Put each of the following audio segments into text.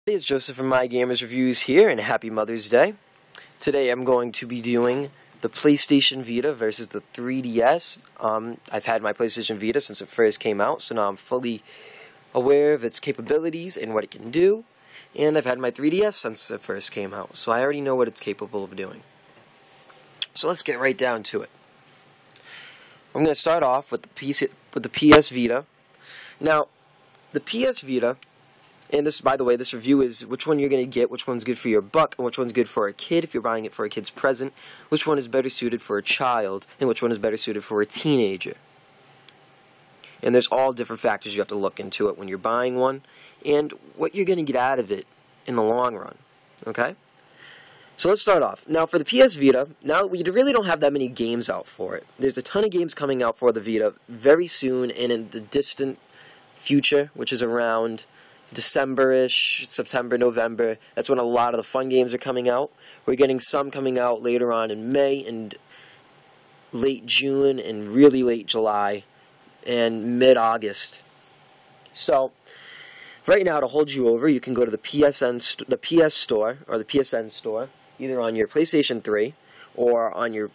It's Joseph from My Gamers Reviews here, and happy Mother's Day. Today I'm going to be doing the PlayStation Vita versus the 3DS. I've had my PlayStation Vita since it first came out, so now I'm fully aware of its capabilities and what it can do. And I've had my 3DS since it first came out, so I already know what it's capable of doing. So let's get right down to it. I'm going to start off with the PS Vita. Now, the PS Vita, and this, by the way, this review is which one you're going to get, which one's good for your buck, and which one's good for a kid if you're buying it for a kid's present, which one is better suited for a child, and which one is better suited for a teenager. And there's all different factors you have to look into it when you're buying one, and what you're going to get out of it in the long run, okay? So let's start off. Now for the PS Vita, now we really don't have that many games out for it. There's a ton of games coming out for the Vita very soon and in the distant future, which is around December-ish, September, November. That's when a lot of the fun games are coming out. We're getting some coming out later on in May and late June and really late July and mid-August. So right now, to hold you over, you can go to the PS Store or the PSN Store, either on your PlayStation 3 or on your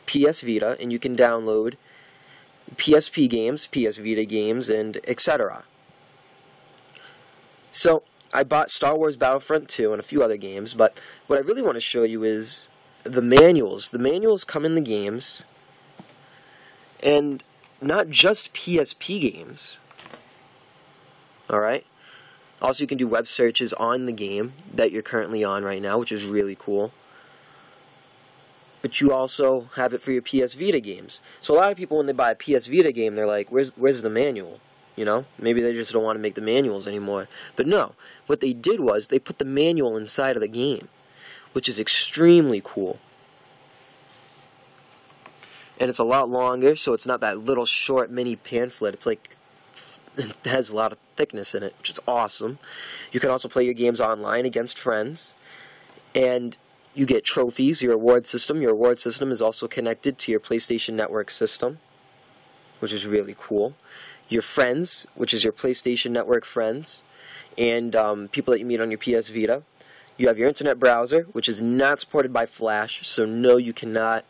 PS Vita, and you can download PSP games, PS Vita games, and etc. So, I bought Star Wars Battlefront 2 and a few other games, but what I really want to show you is the manuals. The manuals come in the games, and not just PSP games. Alright? Also, you can do web searches on the game that you're currently on right now, which is really cool. But you also have it for your PS Vita games. So a lot of people, when they buy a PS Vita game, they're like, where's the manual? You know? Maybe they just don't want to make the manuals anymore. But no. What they did was, they put the manual inside of the game, which is extremely cool. And it's a lot longer, so it's not that little short mini pamphlet. It's like, it has a lot of thickness in it, which is awesome. You can also play your games online against friends, and you get trophies. Your reward system is also connected to your PlayStation Network system, which is really cool. Your friends, which is your PlayStation Network friends, and people that you meet on your PS Vita. You have your internet browser, which is not supported by Flash, so no, you cannot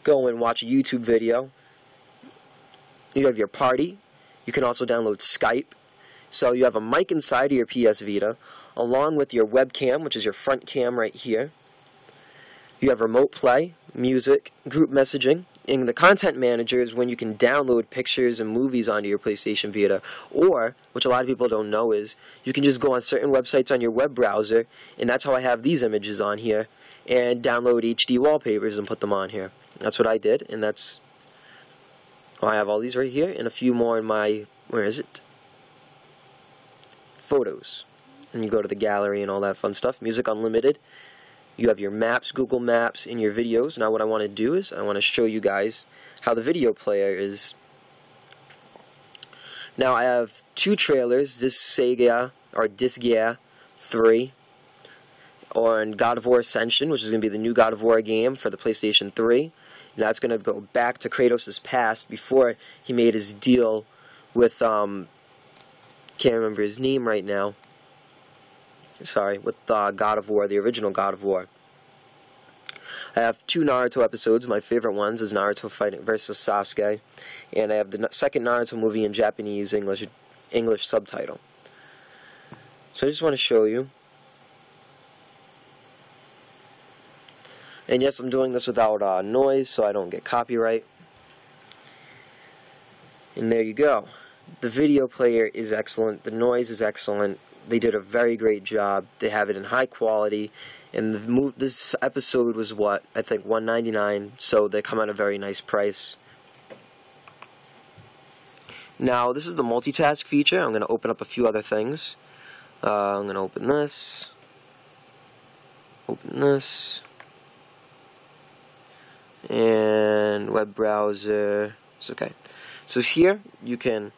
go and watch a YouTube video. You have your party. You can also download Skype. So you have a mic inside of your PS Vita, along with your webcam, which is your front cam right here. You have remote play, music, group messaging, and the content manager is when you can download pictures and movies onto your PlayStation Vita. Or, which a lot of people don't know is, you can just go on certain websites on your web browser, and that's how I have these images on here, and download HD wallpapers and put them on here. That's what I did, and that's... I have all these right here, and a few more in my, where is it? Photos. And you go to the gallery and all that fun stuff. Music Unlimited. You have your maps, Google Maps, and your videos. Now what I want to do is, I want to show you guys how the video player is. Now I have two trailers, this Sega, or Disgaea 3, on God of War Ascension, which is going to be the new God of War game for the PlayStation 3. And that's going to go back to Kratos' past before he made his deal with, can't remember his name right now. Sorry, with God of War, the original God of War. I have two Naruto episodes. My favorite ones is Naruto fighting versus Sasuke. And I have the second Naruto movie in Japanese English subtitle. So I just want to show you. And yes, I'm doing this without noise, so I don't get copyright. And there you go. The video player is excellent. The noise is excellent. They did a very great job. They have it in high quality. And this episode was, what, I think $1.99, so they come at a very nice price. Now, this is the multitask feature. I'm going to open up a few other things. I'm going to open this. Open this. And web browser. It's okay. So here you can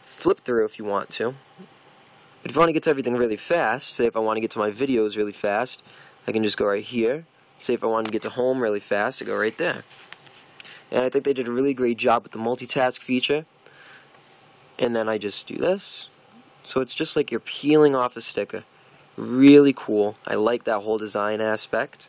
flip through if you want to. But if you want to get to everything really fast, say if I want to get to my videos really fast, I can just go right here. Say if I want to get to home really fast, I go right there. And I think they did a really great job with the multitask feature. And then I just do this. So it's just like you're peeling off a sticker. Really cool. I like that whole design aspect.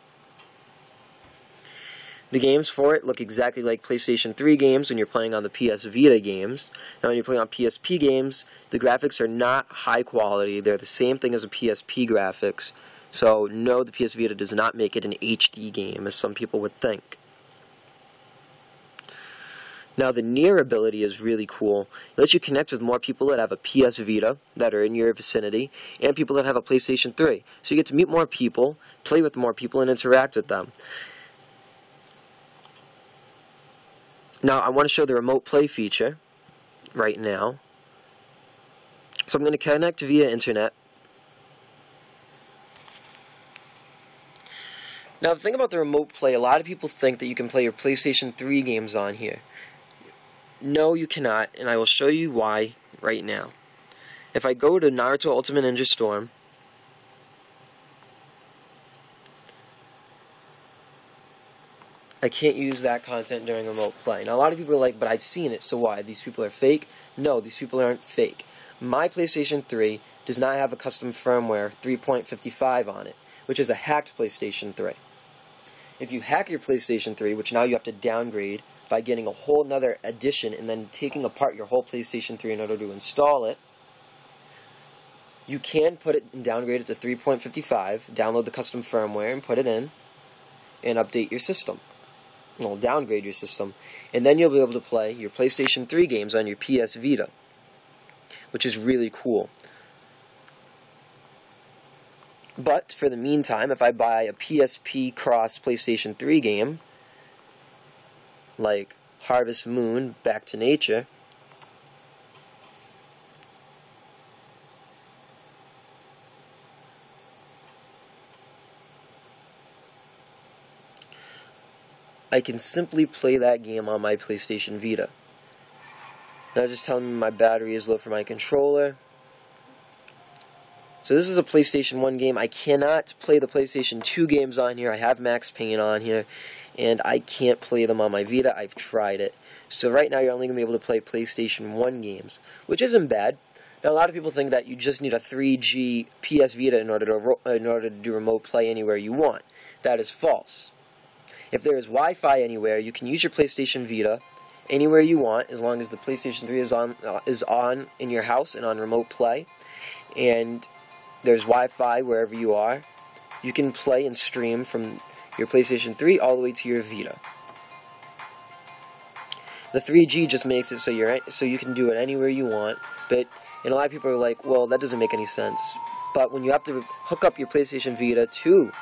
The games for it look exactly like PlayStation 3 games when you're playing on the PS Vita games. Now when you're playing on PSP games, the graphics are not high quality. They're the same thing as the PSP graphics. So no, the PS Vita does not make it an HD game, as some people would think. Now the Near ability is really cool. It lets you connect with more people that have a PS Vita that are in your vicinity, and people that have a PlayStation 3. So you get to meet more people, play with more people, and interact with them. Now I want to show the remote play feature right now. So I'm going to connect via internet. Now the thing about the remote play, a lot of people think that you can play your PlayStation 3 games on here. No, you cannot, and I will show you why right now. If I go to Naruto Ultimate Ninja Storm, I can't use that content during remote play. Now a lot of people are like, but I've seen it, so why? These people are fake? No, these people aren't fake. My PlayStation 3 does not have a custom firmware 3.55 on it, which is a hacked PlayStation 3. If you hack your PlayStation 3, which now you have to downgrade by getting a whole nother edition and then taking apart your whole PlayStation 3 in order to install it, you can put it and downgrade it to 3.55, download the custom firmware and put it in, and update your system. Well, downgrade your system, and then you'll be able to play your PlayStation 3 games on your PS Vita, which is really cool. But for the meantime, if I buy a PSP cross PlayStation 3 game, like Harvest Moon, Back to Nature, I can simply play that game on my PlayStation Vita. Now just telling me my battery is low for my controller. So this is a PlayStation 1 game. I cannot play the PlayStation 2 games on here. I have Max Payne on here, and I can't play them on my Vita. I've tried it. So right now you're only going to be able to play PlayStation 1 games, which isn't bad. Now a lot of people think that you just need a 3G PS Vita in order to do remote play anywhere you want. That is false. If there is Wi-Fi anywhere, you can use your PlayStation Vita anywhere you want, as long as the PlayStation 3 is on in your house and on remote play, and there's Wi-Fi wherever you are. You can play and stream from your PlayStation 3 all the way to your Vita. The 3G just makes it so you can do it anywhere you want, and a lot of people are like, well, that doesn't make any sense. But when you have to hook up your PlayStation Vita to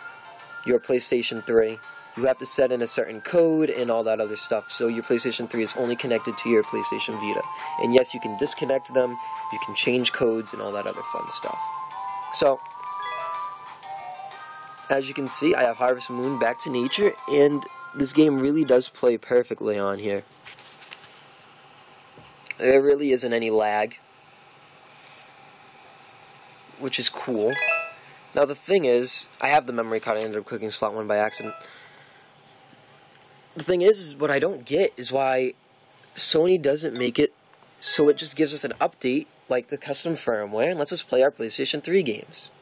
your PlayStation 3, you have to set in a certain code and all that other stuff, so your PlayStation 3 is only connected to your PlayStation Vita. And yes, you can disconnect them, you can change codes and all that other fun stuff. So, as you can see, I have Harvest Moon, Back to Nature, and this game really does play perfectly on here. There really isn't any lag, which is cool. Now the thing is, I have the memory card. I ended up clicking slot 1 by accident. The thing is what I don't get is why Sony doesn't make it so it just gives us an update like the custom firmware and lets us play our PlayStation 3 games.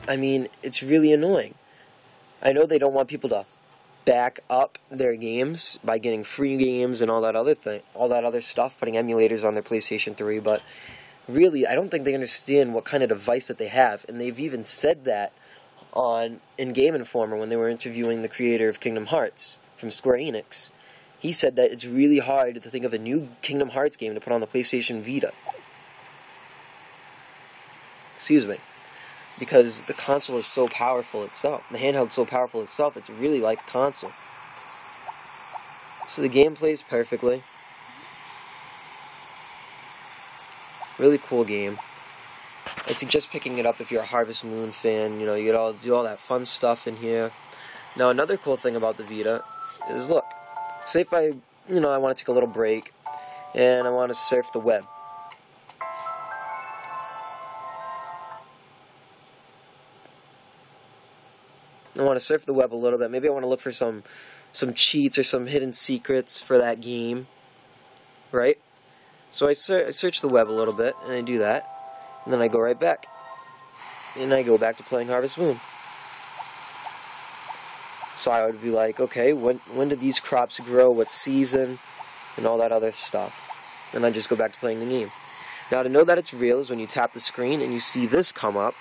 I mean, it's really annoying. I know they don't want people to back up their games by getting free games and all that other stuff, putting emulators on their PlayStation 3, but really, I don't think they understand what kind of device that they have, and they've even said that in Game Informer when they were interviewing the creator of Kingdom Hearts from Square Enix. He said that it's really hard to think of a new Kingdom Hearts game to put on the PlayStation Vita. Excuse me. Because the console is so powerful itself. The handheld's so powerful itself, it's really like a console. So the game plays perfectly. Really cool game. I suggest picking it up if you're a Harvest Moon fan. You know, you get do all that fun stuff in here. Now, another cool thing about the Vita is, look, say if I want to take a little break and I want to surf the web. I want to surf the web a little bit. Maybe I want to look for some cheats or some hidden secrets for that game, right? So I search the web a little bit, and I do that. and then I go right back. And I go back to playing Harvest Moon. So I would be like, okay, when do these crops grow, what season, and all that other stuff. And I just go back to playing the game. Now, to know that it's real is when you tap the screen and you see this come up.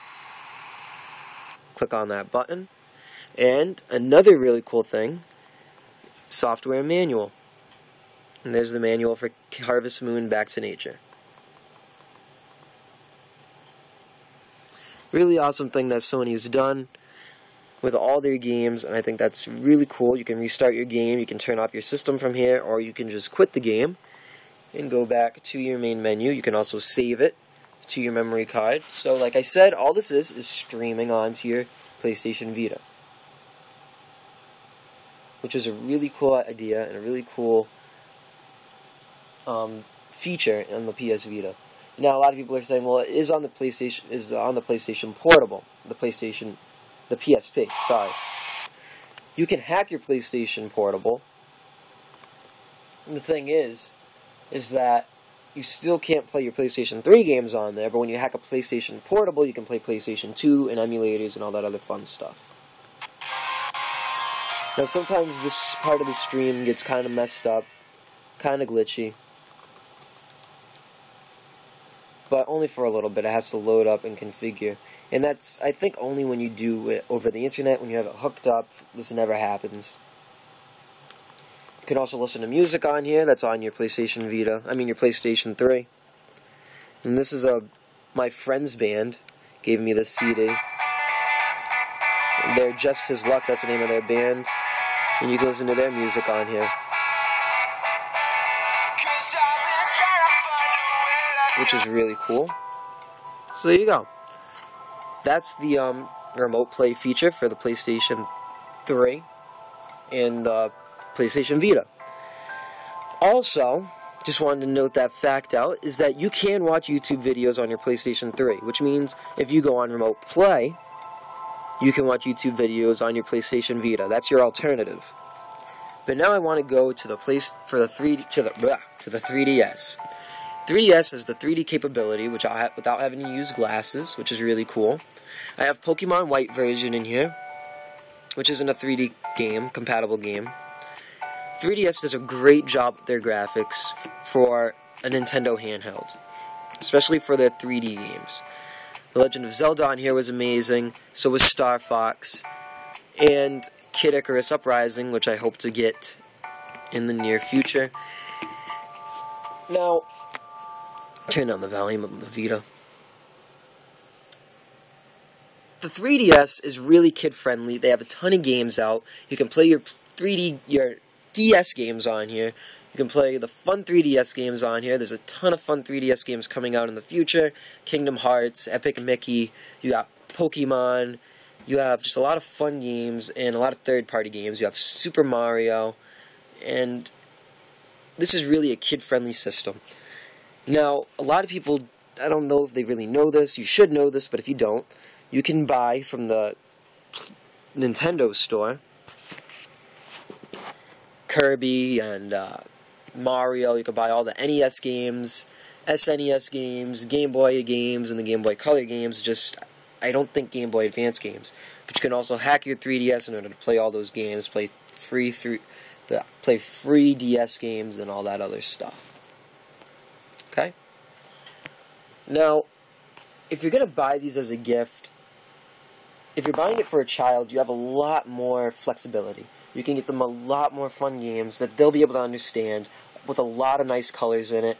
Click on that button. And another really cool thing, software manual. And there's the manual for Harvest Moon Back to Nature. Really awesome thing that Sony's done with all their games, and I think that's really cool. You can restart your game, you can turn off your system from here, or you can just quit the game and go back to your main menu. You can also save it to your memory card. So like I said, all this is streaming onto your PlayStation Vita, which is a really cool idea and a really cool feature on the PS Vita. Now a lot of people are saying, well, it is on the PlayStation Portable, the PSP, sorry. You can hack your PlayStation Portable. And the thing is that you still can't play your PlayStation 3 games on there, but when you hack a PlayStation Portable, you can play PlayStation 2 and emulators and all that other fun stuff. Now sometimes this part of the stream gets kind of messed up, kind of glitchy, but only for a little bit. It has to load up and configure. And that's, I think, only when you do it over the internet, when you have it hooked up. This never happens. You can also listen to music on here. That's on your PlayStation Vita. I mean, your PlayStation 3. And this is my friend's band gave me this CD. They're Just His Luck. That's the name of their band. And you can listen to their music on here, which is really cool. So there you go. That's the remote play feature for the PlayStation 3 and PlayStation Vita. Also, just wanted to note that fact out, is that you can watch YouTube videos on your PlayStation 3, which means if you go on remote play, you can watch YouTube videos on your PlayStation Vita. That's your alternative. But now I want to go to the 3DS. 3DS has the 3D capability, which I'll have without having to use glasses, which is really cool. I have Pokemon White version in here, which isn't a 3D game, compatible game. 3DS does a great job with their graphics for a Nintendo handheld, especially for their 3D games. The Legend of Zelda on here was amazing, so was Star Fox, and Kid Icarus Uprising, which I hope to get in the near future. Now, turn down the volume of the Vita. The 3DS is really kid-friendly. They have a ton of games out. You can play your DS games on here. You can play the fun 3DS games on here. There's a ton of fun 3DS games coming out in the future. Kingdom Hearts, Epic Mickey, you got Pokemon. You have just a lot of fun games and a lot of third-party games. You have Super Mario. And this is really a kid-friendly system. Now, a lot of people, I don't know if they really know this, you should know this, but if you don't, you can buy from the Nintendo store Kirby and Mario. You can buy all the NES games, SNES games, Game Boy games, and the Game Boy Color games, just, I don't think Game Boy Advance games. But you can also hack your 3DS in order to play all those games, play free DS games and all that other stuff. Okay? Now, if you're going to buy these as a gift, if you're buying it for a child, you have a lot more flexibility. You can get them a lot more fun games that they'll be able to understand with a lot of nice colors in it.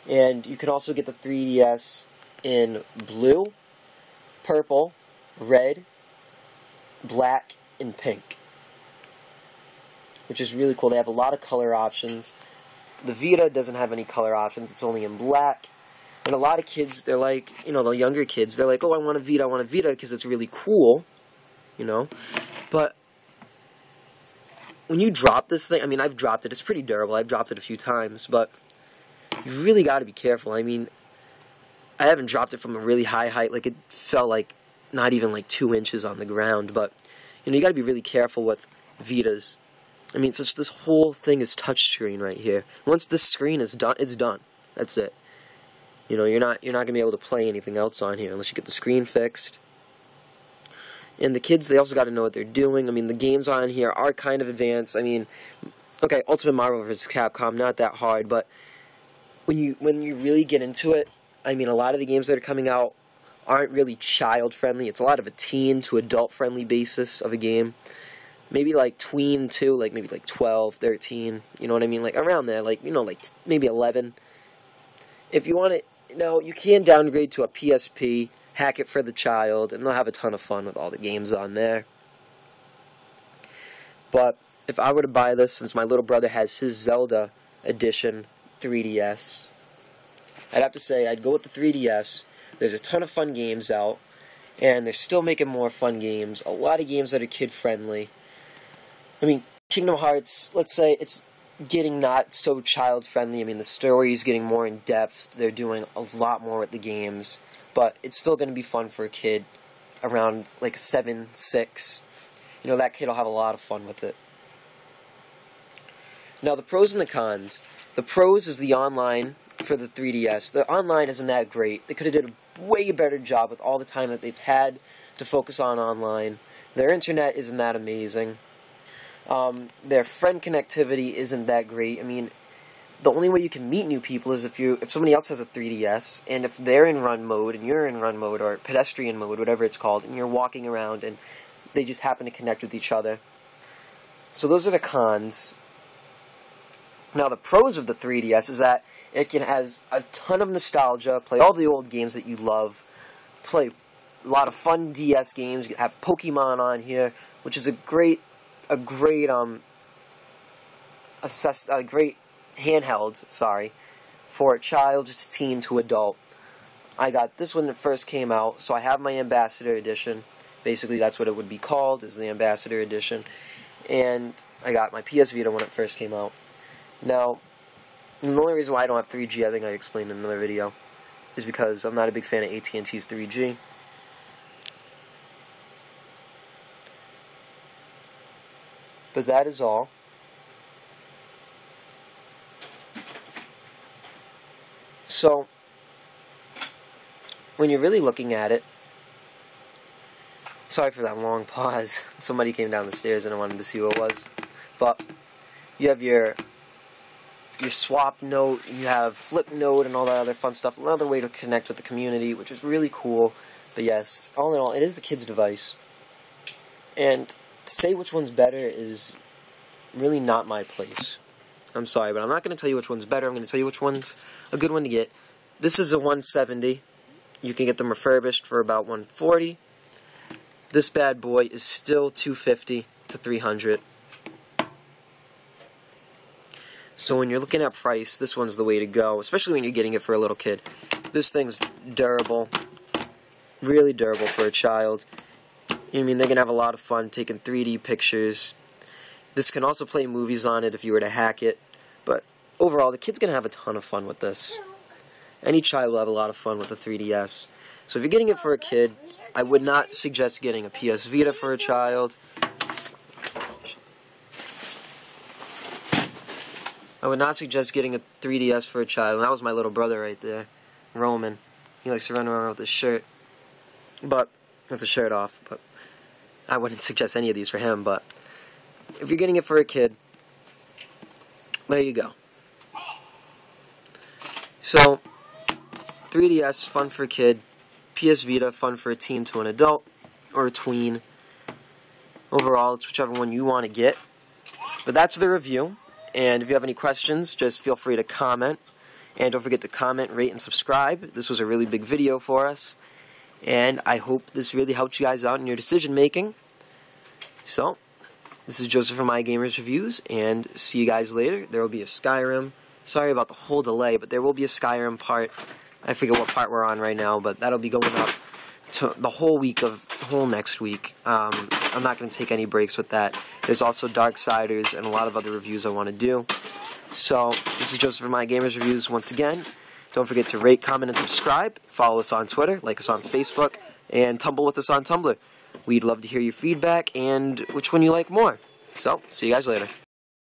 And you can also get the 3DS in blue, purple, red, black, and pink, which is really cool. They have a lot of color options. The Vita doesn't have any color options. It's only in black. And a lot of kids, they're like, you know, the younger kids, they're like, oh, I want a Vita because it's really cool, you know. But when you drop this thing, I mean, I've dropped it. It's pretty durable. I've dropped it a few times, but you really got to be careful. I mean, I haven't dropped it from a really high height. Like, it fell like not even like 2 inches on the ground. But, you know, you got to be really careful with Vitas. I mean, this whole thing is touchscreen right here. Once this screen is done, it's done. That's it. You know, you're not going to be able to play anything else on here unless you get the screen fixed. And the kids, they also got to know what they're doing. I mean, the games on here are kind of advanced. I mean, okay, Ultimate Marvel vs. Capcom, not that hard, but when you really get into it, I mean, a lot of the games that are coming out aren't really child-friendly. It's a lot of a teen to adult-friendly basis of a game. Maybe like tween too, like maybe like 12, 13, you know what I mean? Like around there, like, you know, like maybe 11. If you want it, now you can downgrade to a PSP, hack it for the child, and they'll have a ton of fun with all the games on there. But if I were to buy this, since my little brother has his Zelda edition 3DS, I'd have to say I'd go with the 3DS. There's a ton of fun games out, and they're still making more fun games. A lot of games that are kid-friendly. I mean, Kingdom Hearts, let's say it's getting not so child-friendly. I mean, the story's getting more in-depth. They're doing a lot more with the games. But it's still going to be fun for a kid around, like, 7, 6. You know, that kid will have a lot of fun with it. Now, the pros and the cons. The pros is the online for the 3DS. The online isn't that great. They could have did a way better job with all the time that they've had to focus on online. Their internet isn't that amazing. Their friend connectivity isn't that great. I mean, the only way you can meet new people is if somebody else has a 3DS, and if they're in run mode, and you're in run mode, or pedestrian mode, whatever it's called, and you're walking around, and they just happen to connect with each other. So those are the cons. Now, the pros of the 3DS is that it has a ton of nostalgia, play all the old games that you love, play a lot of fun DS games, you have Pokemon on here, which is a great handheld, for a child to teen to adult. I got this when it first came out, so I have my Ambassador Edition. Basically, that's what it would be called, is the Ambassador Edition. And I got my PS Vita when it first came out. Now, the only reason why I don't have 3G, I think I explained in another video, is because I'm not a big fan of AT&T's 3G. But that is all. So, when you're really looking at it, sorry for that long pause. Somebody came down the stairs and I wanted to see who it was. But you have your swap note, you have flip note and all that other fun stuff. Another way to connect with the community, which is really cool. But yes, all in all, it is a kid's device. And to say which one's better is really not my place. I'm sorry, but I'm not going to tell you which one's better. I'm going to tell you which one's a good one to get. This is a 170. You can get them refurbished for about 140. This bad boy is still 250 to 300. So when you're looking at price, this one's the way to go, especially when you're getting it for a little kid. This thing's durable, really durable for a child. I mean, they're going to have a lot of fun taking 3D pictures. This can also play movies on it if you were to hack it. But overall, the kid's going to have a ton of fun with this. Any child will have a lot of fun with the 3DS. So if you're getting it for a kid, I would not suggest getting a PS Vita for a child. I would not suggest getting a 3DS for a child. And that was my little brother right there, Roman. He likes to run around with his shirt. But, with the shirt off. But I wouldn't suggest any of these for him. But if you're getting it for a kid, there you go. So, 3DS, fun for a kid. PS Vita, fun for a teen to an adult, or a tween. Overall, it's whichever one you want to get. But that's the review. And if you have any questions, just feel free to comment. And don't forget to comment, rate, and subscribe. This was a really big video for us. And I hope this really helped you guys out in your decision making. So, this is Joseph from iGamers Reviews, and see you guys later. There will be a Skyrim. Sorry about the whole delay, but there will be a Skyrim part. I forget what part we're on right now, but that'll be going up to the whole next week. I'm not going to take any breaks with that. There's also Darksiders and a lot of other reviews I want to do. So, this is Joseph from iGamers Reviews once again. Don't forget to rate, comment, and subscribe. Follow us on Twitter, like us on Facebook, and tumble with us on Tumblr. We'd love to hear your feedback and which one you like more. So, see you guys later.